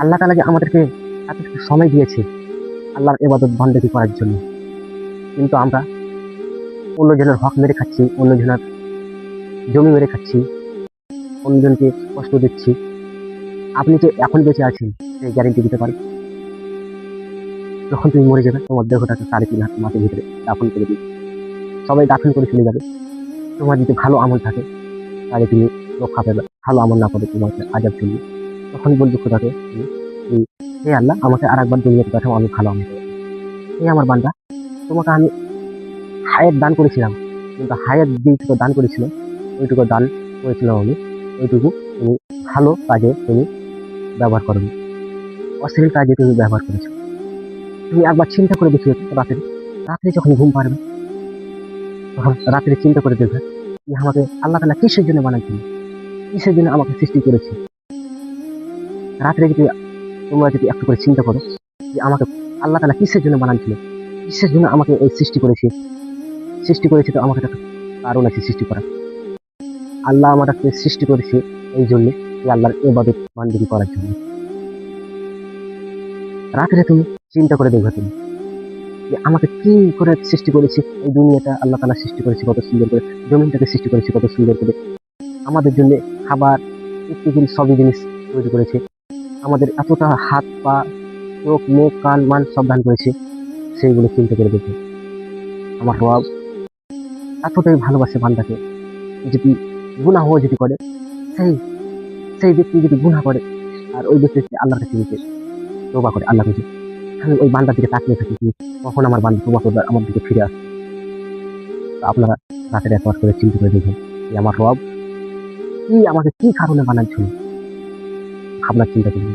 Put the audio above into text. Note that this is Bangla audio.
আল্লাহ তাআলা যে আমাদেরকে এতটুকু সময় দিয়েছে আল্লাহর ইবাদত বন্দেগী করার জন্য, কিন্তু আমরা অন্যজনের হক মেরে খাচ্ছি, অন্যজনের জমি মেরে খাচ্ছি, অন্যজনকে কষ্ট দিচ্ছি। আপনি যে এখন বেঁচে আছেন সেই গ্যারেন্টি দিতে পারেন? যখন তুমি মরে যাবে তোমার দেহটাকে 3.5 হাত মাটির ভিতরে দাফন করে দিবে, সবাই দাফন করে চলে যাবে। তোমার যদি ভালো আমল থাকে তাহলে তুমি রক্ষা পাবে, ভালো আমল না করে তোমাকে আযাব চলবে। তখন বলবে খোদাকে, হে আল্লাহ, আমাকে আর একবার দুনিয়াতে পাঠাও, আমি ভালো আমল করব। হে আমার বান্দা, তোমাকে আমি হায়াত দান করেছিলাম, কিন্তু হায়াত যেটুকু দান করেছিলাম ওইটুকু দান করেছিলাম আমি, ওইটুকু তুমি ভালো কাজে তুমি ব্যবহার করো, অশ্লীল কাজে তুমি ব্যবহার করেছো। তুমি একবার চিন্তা করে দেখিও তো, রাত্রে রাত্রে যখন ঘুম পারবে তখন রাত্রে চিন্তা করে দেখবে যে আমাকে আল্লাহ তাআলা কিসের জন্য বানাইছিল, কিসের জন্য আমাকে সৃষ্টি করেছে। রাত্রে যদি তোমরা যদি একটু করে চিন্তা করো যে আমাকে আল্লাহ তাআলা কিসের জন্য বানাইছিল, কিসের জন্য আমাকে এই সৃষ্টি করেছে। সৃষ্টি করেছে তো আমাকে একটা কারণ আছে সৃষ্টি করার। আল্লাহ আমাকে সৃষ্টি করেছে এই জন্য যে আল্লাহর ইবাদত বান্দেগী করার জন্য। রাত্রে তুমি চিন্তা করে দেখবে তুমি যে আমাকে কি করে সৃষ্টি করেছে, এই দুনিয়াটা আল্লাহ তাআলা সৃষ্টি করেছে কত সুন্দর করে, জমিনটাকে সৃষ্টি করেছে কত সুন্দর করে, আমাদের জন্য খাবার প্রত্যেকদিন সবই জিনিস তৈরি করেছে, আমাদের এতটা হাত পা চোখ মুখ কান মান সব দান করেছে। সেইগুলো চিন্তা করে দেখবে আমার রব এতটাই ভালোবাসে বান্দাকে। যদি গুনাহ যদি করে, সেই সেই ব্যক্তি যদি গুনাহ করে আর ওই ব্যক্তি যদি আল্লাহর কাছে গিয়ে তওবা করে, আল্লাহ বুঝে, আমি ওই বান্দার দিকে তাকিয়ে থাকি যে কখন আমার বান্দা তওবা করবে, আমার দিকে ফিরে আসবে। তো আপনারা রাতের একবার করে চিন্তা করে দেখবেন যে আমার রব কি আমাকে কি কারণে বানাচ্ছিল, ভাবনার চিন্তা করবেন।